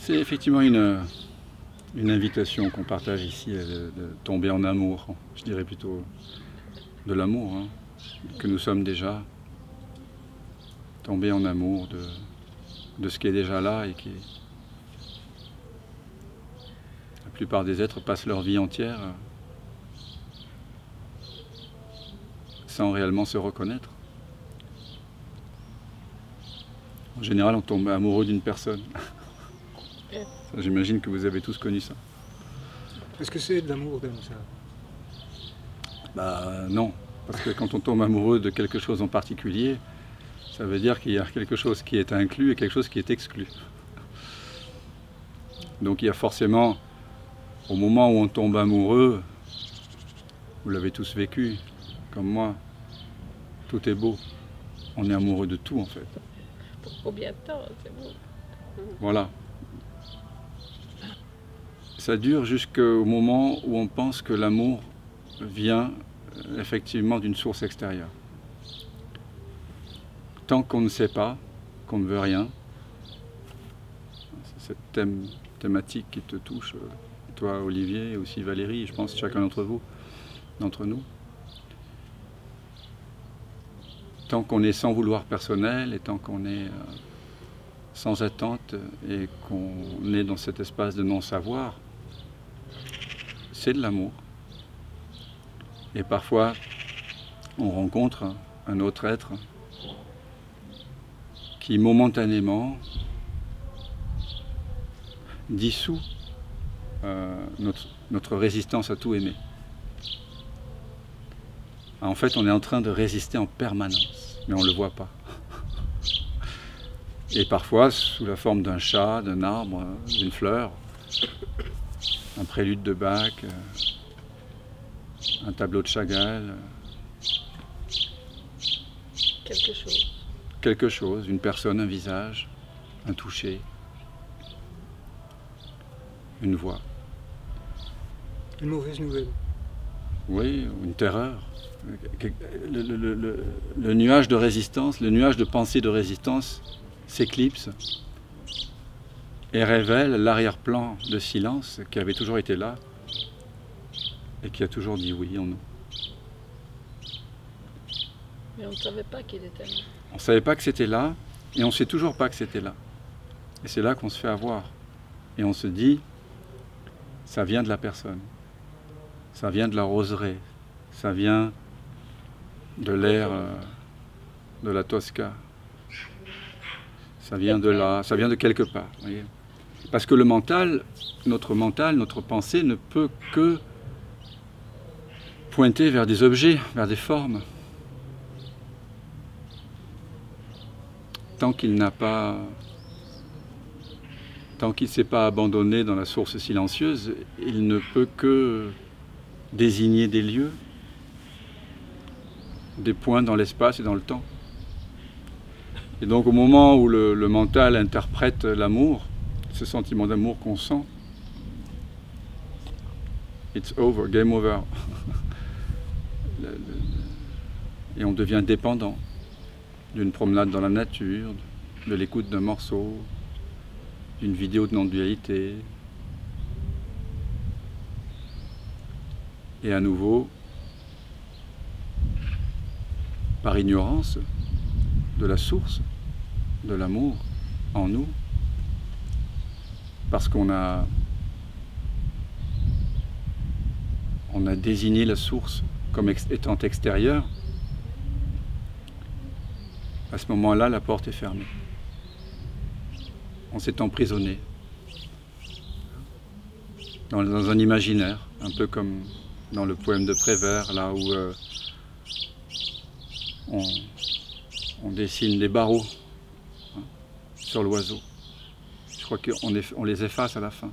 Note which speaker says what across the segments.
Speaker 1: C'est effectivement une invitation qu'on partage ici, de tomber en amour, je dirais plutôt de l'amour, hein, que nous sommes déjà, tomber en amour de ce qui est déjà là et qui, la plupart des êtres passent leur vie entière sans réellement se reconnaître. En général, on tombe amoureux d'une personne. J'imagine que vous avez tous connu ça.
Speaker 2: Est-ce que c'est de l'amour comme ça?
Speaker 1: Bah non, parce que quand on tombe amoureux de quelque chose en particulier, ça veut dire qu'il y a quelque chose qui est inclus et quelque chose qui est exclu. Donc il y a forcément, au moment où on tombe amoureux, vous l'avez tous vécu, comme moi, tout est beau. On est amoureux de tout en fait.
Speaker 3: Pour combien de temps, c'est beau.
Speaker 1: Voilà. Ça dure jusqu'au moment où on pense que l'amour vient effectivement d'une source extérieure. Tant qu'on ne sait pas, qu'on ne veut rien, c'est cette thématique qui te touche, toi Olivier, et aussi Valérie, je pense chacun d'entre nous. Tant qu'on est sans vouloir personnel et tant qu'on est sans attente et qu'on est dans cet espace de non-savoir, c'est de l'amour. Et parfois, on rencontre un autre être qui momentanément dissout notre résistance à tout aimer. En fait, on est en train de résister en permanence, mais on ne le voit pas. Et parfois, sous la forme d'un chat, d'un arbre, d'une fleur, un prélude de Bach, un tableau de Chagall.
Speaker 3: Quelque chose.
Speaker 1: Quelque chose, une personne, un visage, un toucher, une voix.
Speaker 2: Une mauvaise nouvelle.
Speaker 1: Oui, une terreur. Le nuage de résistance, le nuage de pensée de résistance s'éclipse et révèle l'arrière-plan de silence qui avait toujours été là et qui a toujours dit oui en nous.
Speaker 3: Mais on ne savait pas qu'il était là.
Speaker 1: On ne savait pas que c'était là et on ne sait toujours pas que c'était là. Et c'est là qu'on se fait avoir. Et on se dit, ça vient de la personne, ça vient de la roseraie, ça vient de l'air de la Tosca. Ça vient de là, ça vient de quelque part. Voyez. Parce que le mental, notre pensée ne peut que pointer vers des objets, vers des formes. Tant qu'il n'a pas, tant qu'il ne s'est pas abandonné dans la source silencieuse, il ne peut que désigner des lieux, des points dans l'espace et dans le temps. Et donc au moment où le mental interprète l'amour, ce sentiment d'amour qu'on sent, it's over, game over. Et on devient dépendant d'une promenade dans la nature, de l'écoute d'un morceau, d'une vidéo de non-dualité. Et à nouveau, par ignorance de la source de l'amour en nous, parce qu'on a désigné la source comme étant extérieure, à ce moment-là, la porte est fermée. On s'est emprisonné dans un imaginaire, un peu comme dans le poème de Prévert, là où on dessine des barreaux sur l'oiseau. Je crois qu'on les efface à la fin.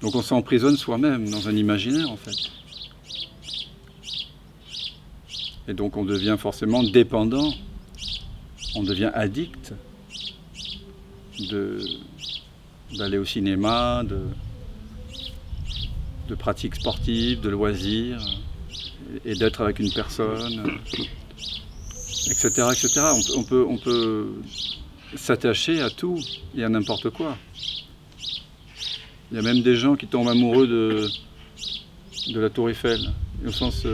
Speaker 1: Donc on s'emprisonne soi-même dans un imaginaire en fait. Et donc on devient forcément dépendant, on devient addict d'aller au cinéma, de pratiques sportives, de loisirs, et d'être avec une personne, etc., etc. On peut s'attacher à tout et à n'importe quoi. Il y a même des gens qui tombent amoureux de la Tour Eiffel, au sens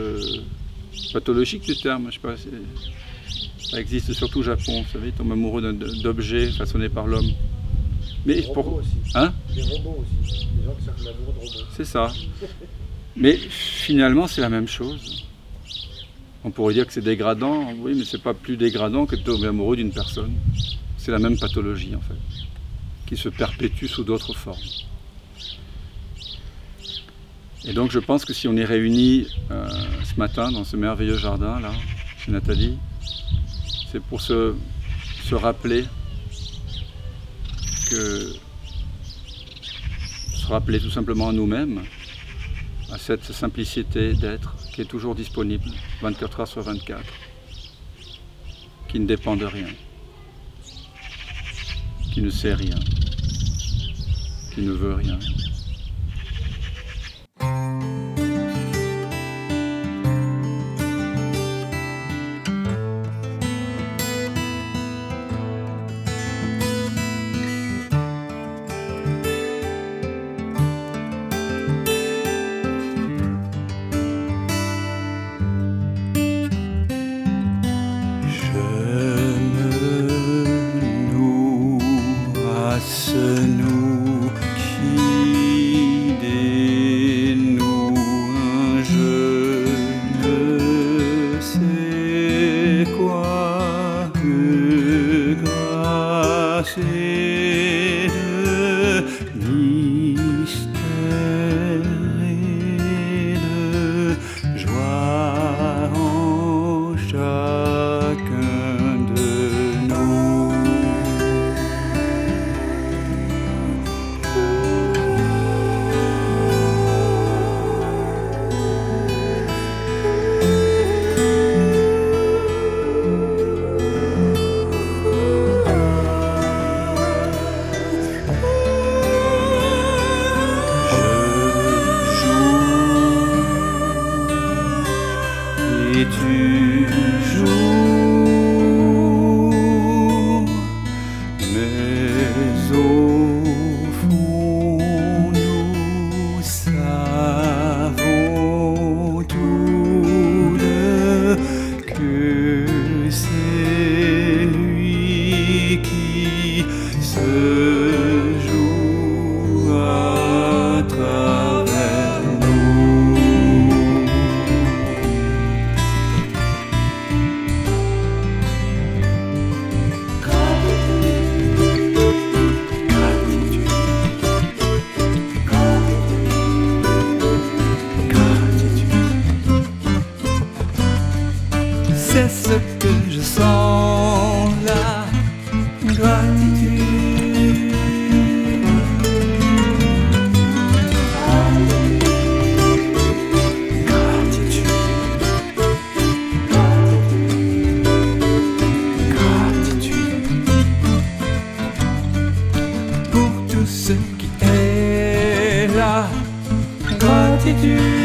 Speaker 1: pathologique du terme, je sais pas, ça existe surtout au Japon, vous savez, ils tombent amoureux d'objets façonnés par l'homme. Mais
Speaker 4: des robots aussi.
Speaker 1: Hein?
Speaker 4: Des robots aussi. Des gens qui sont amoureux de robots.
Speaker 1: C'est ça. Mais finalement, c'est la même chose. On pourrait dire que c'est dégradant, oui, mais c'est pas plus dégradant que de tomber amoureux d'une personne. C'est la même pathologie, en fait, qui se perpétue sous d'autres formes. Et donc, je pense que si on est réunis ce matin dans ce merveilleux jardin, là, chez Nathalie, c'est pour se rappeler tout simplement à nous-mêmes, à cette simplicité d'être qui est toujours disponible 24 heures sur 24, qui ne dépend de rien, qui ne sait rien, qui ne veut rien.
Speaker 5: Nous qui dénoue un je ne sais quoi de grâce et de mystère et de joie en chacun de nous. Et tu joues, mais au fond nous savons tous deux que c'est lui qui se joue à travers nous. C'est ce que je sens, la gratitude. Gratitude. Gratitude. Pour tout ce qui est là. Gratitude.